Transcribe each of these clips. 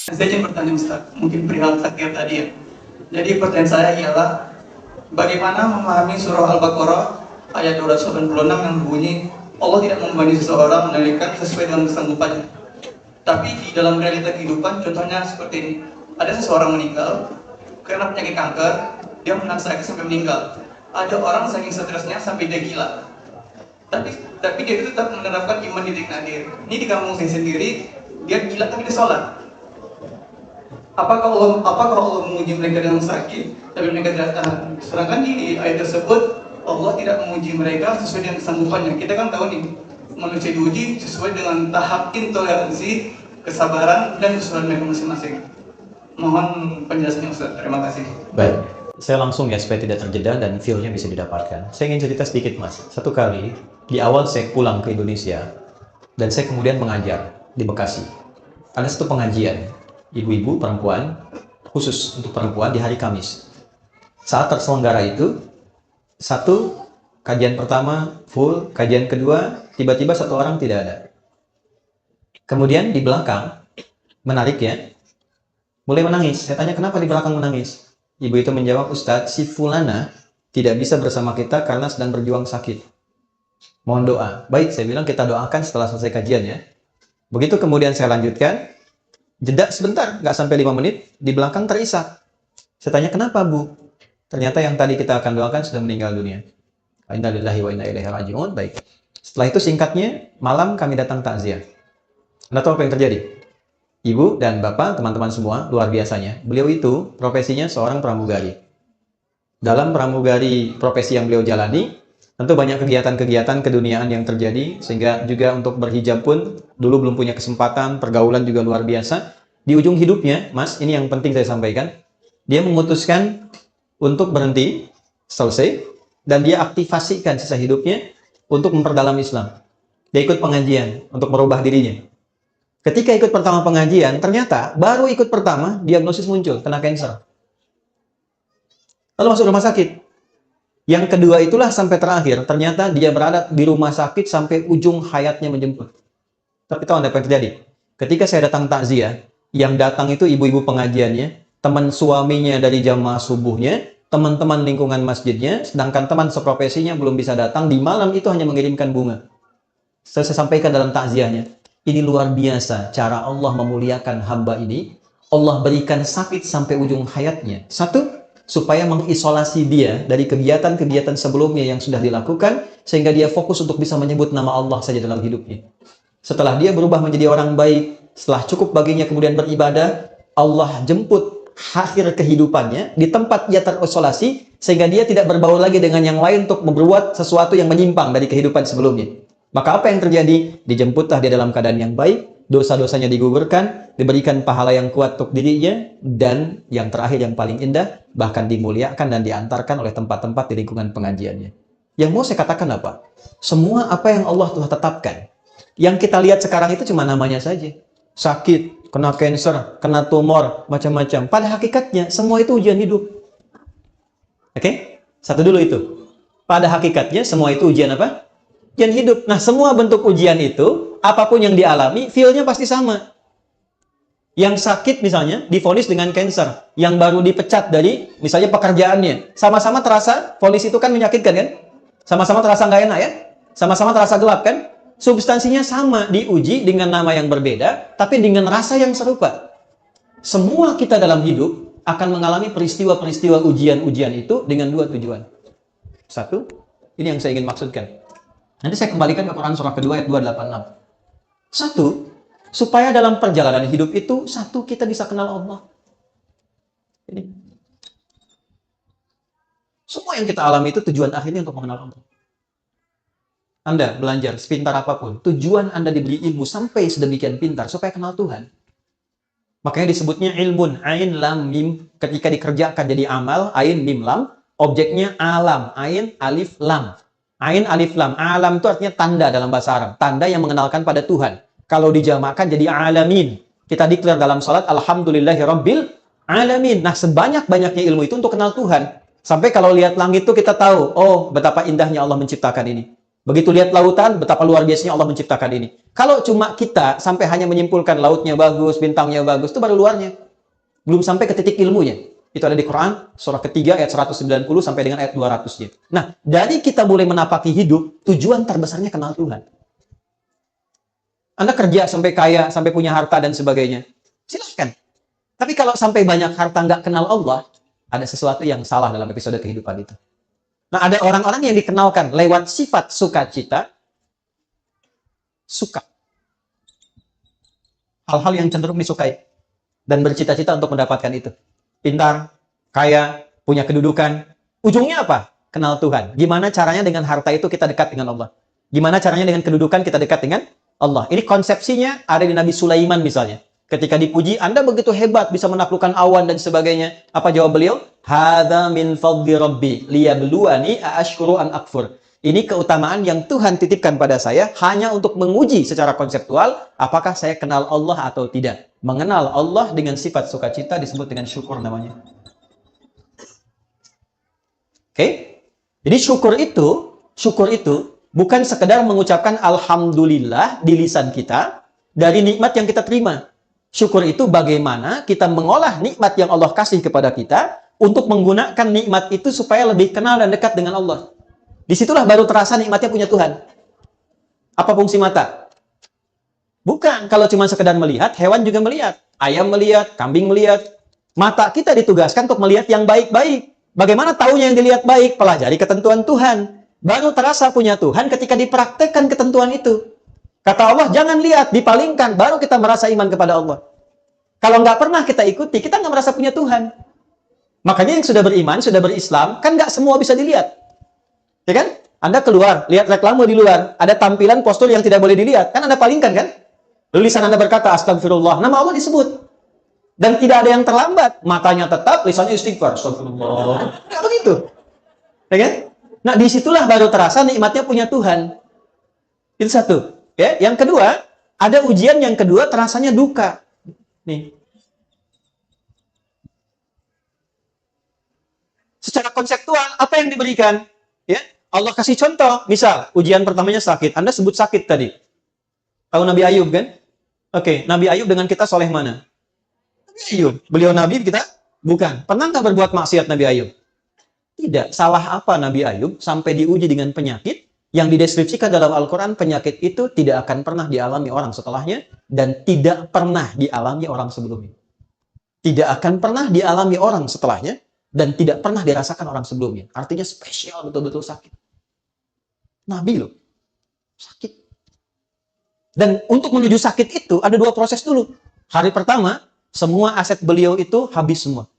Saya ingin bertanya Ustaz, mungkin perihal takdir tadi ya. Jadi pertanyaan saya ialah, bagaimana memahami surah Al-Baqarah ayat 286 yang berbunyi, Allah tidak membebani seseorang melainkan sesuai dengan kesanggupannya. Tapi di dalam realita kehidupan, contohnya seperti ini. Ada seseorang meninggal karena penyakit kanker, dia menahan sakit sampai meninggal. Ada orang saking stresnya sampai dia gila. Tapi dia itu tetap menerapkan iman di takdir. Ini di kampung saya sendiri, dia gila tapi dia sholat. Apakah Allah menguji mereka dengan sakit, tapi mereka tidak tahan? Sedangkan di ayat tersebut Allah tidak menguji mereka sesuai dengan kesanggupannya. Kita kan tahu nih, manusia diuji sesuai dengan tahap intoleransi, kesabaran, dan kesulitan mereka masing-masing. Mohon penjelasannya Ustaz. Terima kasih. Baik, saya langsung ya supaya tidak terjeda dan feel-nya bisa didapatkan. Saya ingin cerita sedikit Mas. Satu kali di awal saya pulang ke Indonesia dan saya kemudian mengajar di Bekasi. Ada satu pengajian ibu-ibu perempuan khusus untuk perempuan di hari Kamis. Saat terselenggara itu, satu kajian pertama full, kajian kedua tiba-tiba satu orang tidak ada. Kemudian di belakang, menarik ya, mulai menangis. Saya tanya kenapa di belakang menangis. Ibu itu menjawab, Ustadz, si fulana tidak bisa bersama kita karena sedang berjuang sakit. Mohon doa. Baik, saya bilang kita doakan setelah selesai kajian ya. Begitu kemudian saya lanjutkan, jeda sebentar, nggak sampai 5 menit, di belakang terisak. Saya tanya, kenapa Bu? Ternyata yang tadi kita akan doakan sudah meninggal dunia. Inna lillahi wa inna ilaihi raji'un. Baik. Setelah itu singkatnya, malam kami datang takziah. Anda tahu apa yang terjadi? Ibu dan Bapak, teman-teman semua, luar biasanya. Beliau itu profesinya seorang pramugari. Dalam pramugari profesi yang beliau jalani, tentu banyak kegiatan-kegiatan keduniaan yang terjadi, sehingga juga untuk berhijab pun dulu belum punya kesempatan, pergaulan juga luar biasa. Di ujung hidupnya, Mas, ini yang penting saya sampaikan, dia memutuskan untuk berhenti, selesai, dan dia aktifasikan sisa hidupnya untuk memperdalam Islam. Dia ikut pengajian untuk merubah dirinya. Ketika ikut pertama pengajian, ternyata baru ikut pertama, diagnosis muncul, kena kanker. Lalu masuk rumah sakit. Yang kedua itulah sampai terakhir, ternyata dia berada di rumah sakit sampai ujung hayatnya menjemput. Tapi tahu Anda apa yang terjadi? Ketika saya datang takziah, yang datang itu ibu-ibu pengajiannya, teman suaminya dari jamaah subuhnya, teman-teman lingkungan masjidnya, sedangkan teman seprofesinya belum bisa datang, di malam itu hanya mengirimkan bunga. Saya sampaikan dalam takziahnya, ini luar biasa cara Allah memuliakan hamba ini. Allah berikan sakit sampai ujung hayatnya. Satu, supaya mengisolasi dia dari kegiatan-kegiatan sebelumnya yang sudah dilakukan, sehingga dia fokus untuk bisa menyebut nama Allah saja dalam hidupnya. Setelah dia berubah menjadi orang baik, setelah cukup baginya kemudian beribadah, Allah jemput akhir kehidupannya di tempat dia terisolasi, sehingga dia tidak berbaur lagi dengan yang lain untuk membuat sesuatu yang menyimpang dari kehidupan sebelumnya. Maka apa yang terjadi? Dijemputlah dia dalam keadaan yang baik, dosa-dosanya digugurkan, diberikan pahala yang kuat untuk dirinya, dan yang terakhir yang paling indah, bahkan dimuliakan dan diantarkan oleh tempat-tempat di lingkungan pengajiannya. Yang mau saya katakan apa? Semua apa yang Allah telah tetapkan, yang kita lihat sekarang itu cuma namanya saja. Sakit, kena kanker, kena tumor, macam-macam. Pada hakikatnya, semua itu ujian hidup. Oke? Satu dulu itu. Pada hakikatnya, semua itu ujian apa? Ujian hidup. Nah, semua bentuk ujian itu, apapun yang dialami, feel-nya pasti sama. Yang sakit misalnya, divonis dengan kanker. Yang baru dipecat dari, misalnya pekerjaannya. Sama-sama terasa, vonis itu kan menyakitkan kan? Sama-sama terasa nggak enak ya? Sama-sama terasa gelap kan? Substansinya sama, diuji dengan nama yang berbeda, tapi dengan rasa yang serupa. Semua kita dalam hidup akan mengalami peristiwa-peristiwa ujian-ujian itu dengan dua tujuan. Satu, ini yang saya ingin maksudkan. Nanti saya kembalikan ke Quran surah kedua ayat 286. Satu, supaya dalam perjalanan hidup itu, satu, kita bisa kenal Allah. Ini. Semua yang kita alami itu tujuan akhirnya untuk mengenal Allah. Anda belajar sepintar apapun, tujuan Anda diberi ilmu sampai sedemikian pintar supaya kenal Tuhan. Makanya disebutnya ilmun, ain lam mim, ketika dikerjakan jadi amal, ain mim lam, objeknya alam, ain alif lam. Ain alif lam, alam itu artinya tanda dalam bahasa Arab, tanda yang mengenalkan pada Tuhan. Kalau dijamakkan jadi alamin. Kita declare dalam salat alhamdulillahi rabbil alamin. Nah, sebanyak-banyaknya ilmu itu untuk kenal Tuhan. Sampai kalau lihat langit itu kita tahu, oh betapa indahnya Allah menciptakan ini. Begitu lihat lautan, betapa luar biasanya Allah menciptakan ini. Kalau cuma kita sampai hanya menyimpulkan lautnya bagus, bintangnya bagus, itu baru luarnya. Belum sampai ke titik ilmunya. Itu ada di Quran, surah ketiga, ayat 190 sampai dengan ayat 200-nya. Nah, dari kita mulai menapaki hidup, tujuan terbesarnya kenal Tuhan. Anda kerja sampai kaya, sampai punya harta dan sebagainya. Silahkan. Tapi kalau sampai banyak harta nggak kenal Allah, ada sesuatu yang salah dalam episode kehidupan itu. Nah, ada orang-orang yang dikenalkan lewat sifat sukacita, suka. Hal-hal yang cenderung disukai. Dan bercita-cita untuk mendapatkan itu. Pintar, kaya, punya kedudukan. Ujungnya apa? Kenal Tuhan. Gimana caranya dengan harta itu kita dekat dengan Allah? Gimana caranya dengan kedudukan kita dekat dengan Allah? Ini konsepsinya ada di Nabi Sulaiman misalnya. Ketika dipuji, Anda begitu hebat, bisa menaklukkan awan dan sebagainya. Apa jawab beliau? Hadza min fadli rabbi liyabluwani aashkuru an akfur. Ini keutamaan yang Tuhan titipkan pada saya hanya untuk menguji secara konseptual apakah saya kenal Allah atau tidak. Mengenal Allah dengan sifat sukacita disebut dengan syukur namanya. Oke? Jadi syukur itu bukan sekedar mengucapkan alhamdulillah di lisan kita dari nikmat yang kita terima. Syukur itu bagaimana kita mengolah nikmat yang Allah kasih kepada kita untuk menggunakan nikmat itu supaya lebih kenal dan dekat dengan Allah. Disitulah baru terasa nikmatnya punya Tuhan. Apa fungsi mata? Bukan kalau cuma sekedar melihat, hewan juga melihat. Ayam melihat, kambing melihat. Mata kita ditugaskan untuk melihat yang baik-baik. Bagaimana taunya yang dilihat baik? Pelajari ketentuan Tuhan. Baru terasa punya Tuhan ketika dipraktekkan ketentuan itu. Kata Allah, jangan lihat, dipalingkan. Baru kita merasa iman kepada Allah. Kalau nggak pernah kita ikuti, kita nggak merasa punya Tuhan. Makanya yang sudah beriman, sudah berislam, kan nggak semua bisa dilihat. Ya kan? Anda keluar, lihat reklame di luar. Ada tampilan postur yang tidak boleh dilihat. Kan Anda palingkan kan? Lalu lisan Anda berkata, astagfirullah. Nama Allah disebut. Dan tidak ada yang terlambat. Matanya tetap, lisannya istighfar. Astagfirullah. Nggak begitu. Ya kan? Nah, disitulah baru terasa nikmatnya punya Tuhan. Itu satu. Ya, yang kedua, ada ujian yang kedua terasanya duka. Nih. Secara konseptual, apa yang diberikan? Ya, Allah kasih contoh. Misal, ujian pertamanya sakit. Anda sebut sakit tadi. Tahu Nabi Ayub kan? Oke, Nabi Ayub dengan kita soleh mana? Nabi Ayub. Beliau Nabi, kita bukan. Pernah nggak berbuat maksiat Nabi Ayub? Tidak. Salah apa Nabi Ayub sampai diuji dengan penyakit yang dideskripsikan dalam Al-Quran? Penyakit itu tidak akan pernah dialami orang setelahnya dan tidak pernah dialami orang sebelumnya. Tidak akan pernah dialami orang setelahnya dan tidak pernah dirasakan orang sebelumnya. Artinya spesial, betul-betul sakit. Nabi loh. Sakit. Dan untuk menuju sakit itu ada dua proses dulu. Hari pertama, semua aset beliau itu habis semua.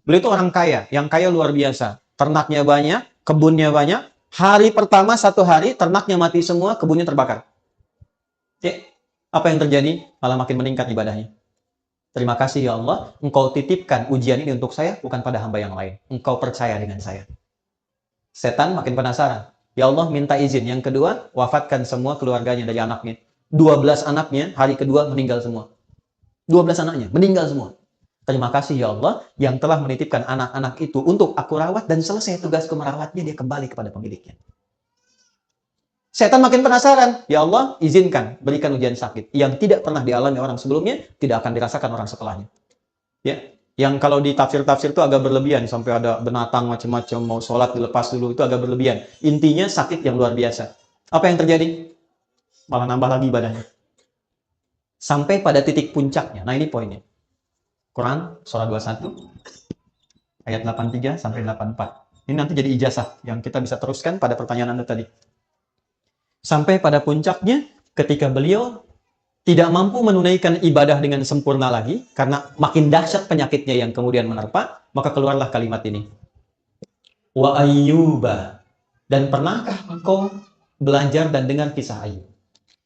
Beliau itu orang kaya, yang kaya luar biasa. Ternaknya banyak, kebunnya banyak. Hari pertama, satu hari, ternaknya mati semua, kebunnya terbakar. Ya, apa yang terjadi? Malah makin meningkat ibadahnya. Terima kasih ya Allah, Engkau titipkan ujian ini untuk saya, bukan pada hamba yang lain. Engkau percaya dengan saya. Setan makin penasaran. Ya Allah, minta izin. Yang kedua, wafatkan semua keluarganya dari anaknya. 12 anaknya, hari kedua meninggal semua. 12 anaknya, meninggal semua. Terima kasih ya Allah, yang telah menitipkan anak-anak itu untuk aku rawat, dan selesai tugasku merawatnya, dia kembali kepada pemiliknya. Setan makin penasaran. Ya Allah, izinkan, berikan ujian sakit. Yang tidak pernah dialami orang sebelumnya, tidak akan dirasakan orang setelahnya. Ya, yang kalau di tafsir-tafsir itu agak berlebihan, sampai ada binatang macam-macam, mau sholat dilepas dulu, itu agak berlebihan. Intinya sakit yang luar biasa. Apa yang terjadi? Malah nambah lagi ibadahnya. Sampai pada titik puncaknya. Nah, ini poinnya. Quran, surah 21, ayat 83 sampai 84. Ini nanti jadi ijazah yang kita bisa teruskan pada pertanyaan Anda tadi. Sampai pada puncaknya, ketika beliau tidak mampu menunaikan ibadah dengan sempurna lagi, karena makin dahsyat penyakitnya yang kemudian menerpa, maka keluarlah kalimat ini. Wa ayyuba. Dan pernahkah engkau belajar dan dengar kisah Ayub?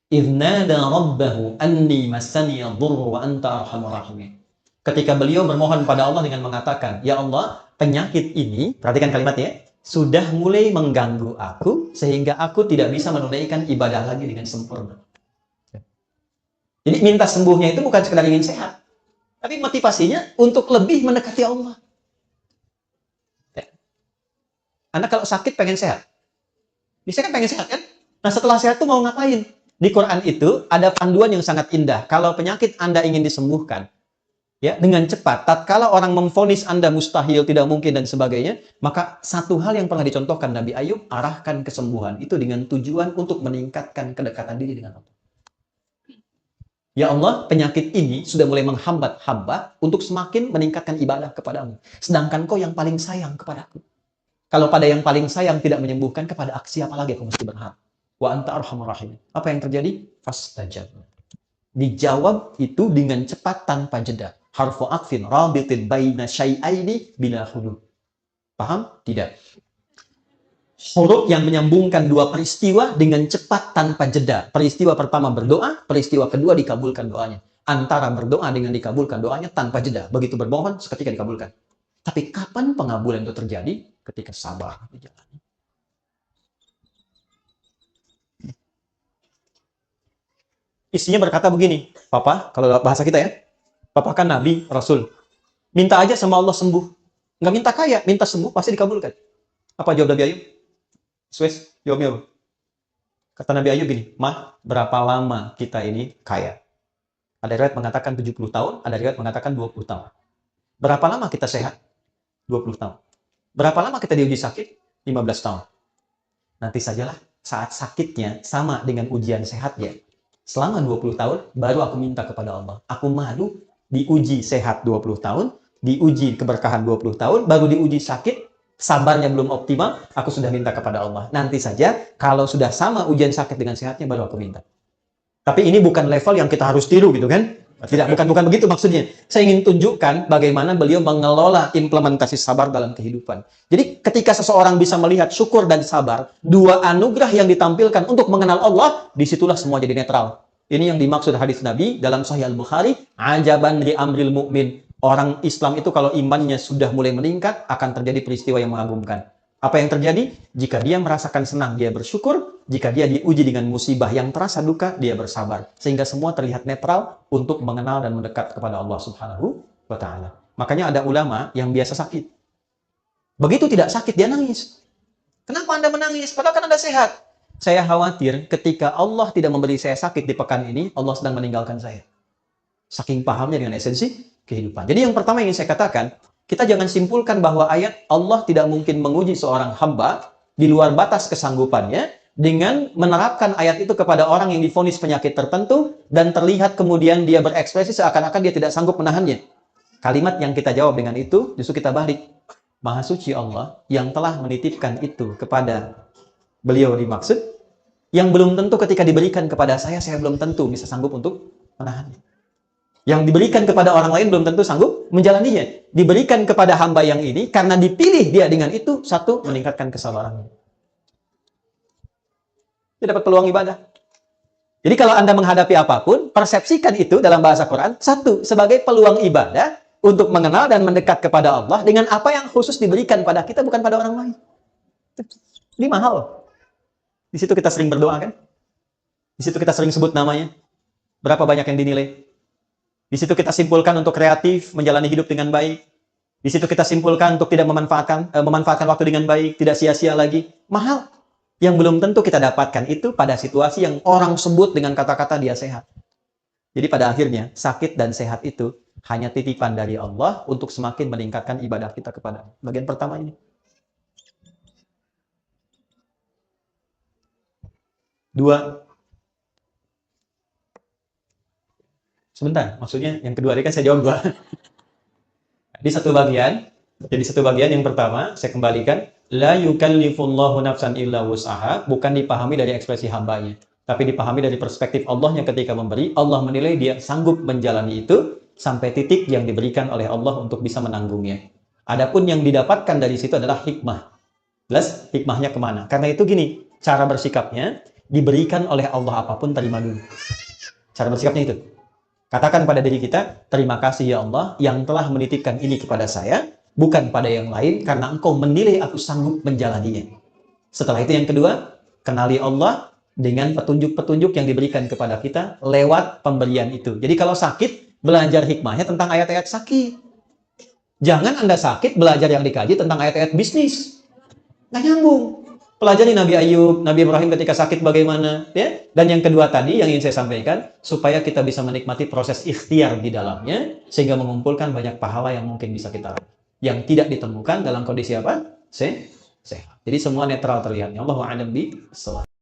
Idnada rabbahu anni massani yadhurru wa anta arhamur rahimin. Ketika beliau bermohon pada Allah dengan mengatakan, ya Allah, penyakit ini, perhatikan kalimatnya, sudah mulai mengganggu aku, sehingga aku tidak bisa menunaikan ibadah lagi dengan sempurna. Jadi minta sembuhnya itu bukan sekedar ingin sehat, tapi motivasinya untuk lebih mendekati Allah. Anda kalau sakit pengen sehat. Bisa kan pengen sehat kan? Nah, setelah sehat itu mau ngapain? Di Quran itu ada panduan yang sangat indah. Kalau penyakit Anda ingin disembuhkan, ya, dengan cepat, tatkala orang memvonis Anda mustahil, tidak mungkin, dan sebagainya, maka satu hal yang pernah dicontohkan Nabi Ayub, arahkan kesembuhan itu dengan tujuan untuk meningkatkan kedekatan diri dengan Allah. Ya Allah, penyakit ini sudah mulai menghambat hamba untuk semakin meningkatkan ibadah kepadamu. Sedangkan kau yang paling sayang kepadaku. Kalau pada yang paling sayang tidak menyembuhkan, kepada siapa lagi aku mesti berharap? Wa anta arhamur rahim. Apa yang terjadi? Fastajab. Dijawab itu dengan cepat tanpa jeda. Harfu aqfin rabitin baina syai'aini bila hudud. Paham? Tidak. Huruf yang menyambungkan dua peristiwa dengan cepat tanpa jeda. Peristiwa pertama berdoa, peristiwa kedua dikabulkan doanya. Antara berdoa dengan dikabulkan doanya tanpa jeda. Begitu bermohon, seketika dikabulkan. Tapi kapan pengabulan itu terjadi? Ketika sabar dijalani. Istrinya berkata begini, Papa, kalau bahasa kita ya, Papa kan Nabi, Rasul. Minta aja sama Allah sembuh. Nggak minta kaya, minta sembuh, pasti dikabulkan. Apa jawab Nabi Ayub? Suez, jawabnya apa? Kata Nabi Ayub gini, Mah, berapa lama kita ini kaya? Ada riwayat mengatakan 70 tahun, ada riwayat mengatakan 20 tahun. Berapa lama kita sehat? 20 tahun. Berapa lama kita diuji sakit? 15 tahun. Nanti sajalah saat sakitnya sama dengan ujian sehatnya. Selama 20 tahun, baru aku minta kepada Allah. Aku malu diuji sehat 20 tahun, diuji keberkahan 20 tahun, baru diuji sakit, sabarnya belum optimal, aku sudah minta kepada Allah. Nanti saja, kalau sudah sama ujian sakit dengan sehatnya, baru aku minta. Tapi ini bukan level yang kita harus tiru gitu kan? Tidak, bukan begitu maksudnya. Saya ingin tunjukkan bagaimana beliau mengelola implementasi sabar dalam kehidupan. Jadi ketika seseorang bisa melihat syukur dan sabar, dua anugerah yang ditampilkan untuk mengenal Allah, disitulah semua jadi netral. Ini yang dimaksud hadis Nabi dalam Sahih Al-Bukhari, ajaban li amril mu'min. Orang Islam itu kalau imannya sudah mulai meningkat, akan terjadi peristiwa yang mengagumkan. Apa yang terjadi? Jika dia merasakan senang, dia bersyukur. Jika dia diuji dengan musibah yang terasa duka, dia bersabar. Sehingga semua terlihat netral untuk mengenal dan mendekat kepada Allah Subhanahu wa Ta'ala. Makanya ada ulama yang biasa sakit. Begitu tidak sakit, dia nangis. Kenapa Anda menangis? Padahal kan Anda sehat. Saya khawatir ketika Allah tidak memberi saya sakit di pekan ini, Allah sedang meninggalkan saya. Saking pahamnya dengan esensi kehidupan. Jadi yang pertama yang ingin saya katakan, kita jangan simpulkan bahwa ayat Allah tidak mungkin menguji seorang hamba di luar batas kesanggupannya dengan menerapkan ayat itu kepada orang yang divonis penyakit tertentu dan terlihat kemudian dia berekspresi seakan-akan dia tidak sanggup menahannya. Kalimat yang kita jawab dengan itu justru kita balik. Maha suci Allah yang telah menitipkan itu kepada beliau dimaksud, yang belum tentu ketika diberikan kepada saya belum tentu bisa sanggup untuk menahannya. Yang diberikan kepada orang lain belum tentu sanggup menjalaninya. Diberikan kepada hamba yang ini, karena dipilih dia dengan itu, satu, meningkatkan kesabarannya. Dia dapat peluang ibadah. Jadi kalau Anda menghadapi apapun, persepsikan itu dalam bahasa Quran, satu, sebagai peluang ibadah, untuk mengenal dan mendekat kepada Allah, dengan apa yang khusus diberikan pada kita, bukan pada orang lain. Ini mahal. Di situ kita sering berdoa kan? Di situ kita sering sebut namanya. Berapa banyak yang dinilai? Di situ kita simpulkan untuk kreatif, menjalani hidup dengan baik. Di situ kita simpulkan untuk tidak memanfaatkan waktu dengan baik, tidak sia-sia lagi. Mahal. Yang belum tentu kita dapatkan itu pada situasi yang orang sebut dengan kata-kata dia sehat. Jadi pada akhirnya, sakit dan sehat itu hanya titipan dari Allah untuk semakin meningkatkan ibadah kita kepada bagian pertama ini. Dua. Sebentar, maksudnya yang kedua tadi kan saya jawab dua. Di satu bagian, jadi satu bagian yang pertama saya kembalikan, la yukallifullahu nafsan illa wus'aha, bukan dipahami dari ekspresi hambanya, tapi dipahami dari perspektif Allahnya ketika memberi. Allah menilai dia sanggup menjalani itu sampai titik yang diberikan oleh Allah untuk bisa menanggungnya. Adapun yang didapatkan dari situ adalah hikmah. Jelas hikmahnya kemana? Karena itu gini, cara bersikapnya diberikan oleh Allah apapun terima dulu. Cara bersikapnya itu. Katakan pada diri kita, terima kasih ya Allah yang telah menitipkan ini kepada saya, bukan pada yang lain, karena engkau menilai aku sanggup menjalaninya. Setelah itu yang kedua, kenali Allah dengan petunjuk-petunjuk yang diberikan kepada kita lewat pemberian itu. Jadi kalau sakit, belajar hikmahnya tentang ayat-ayat sakit. Jangan Anda sakit, belajar yang dikaji tentang ayat-ayat bisnis. Nggak nyambung. Pelajari Nabi Ayub, Nabi Ibrahim ketika sakit bagaimana, ya. Dan yang kedua tadi yang ingin saya sampaikan, supaya kita bisa menikmati proses ikhtiar di dalamnya, sehingga mengumpulkan banyak pahala yang mungkin bisa kita raih. Yang tidak ditemukan dalam kondisi apa? Sehat. Jadi semua netral terlihatnya. Allahu a'lam bishawab.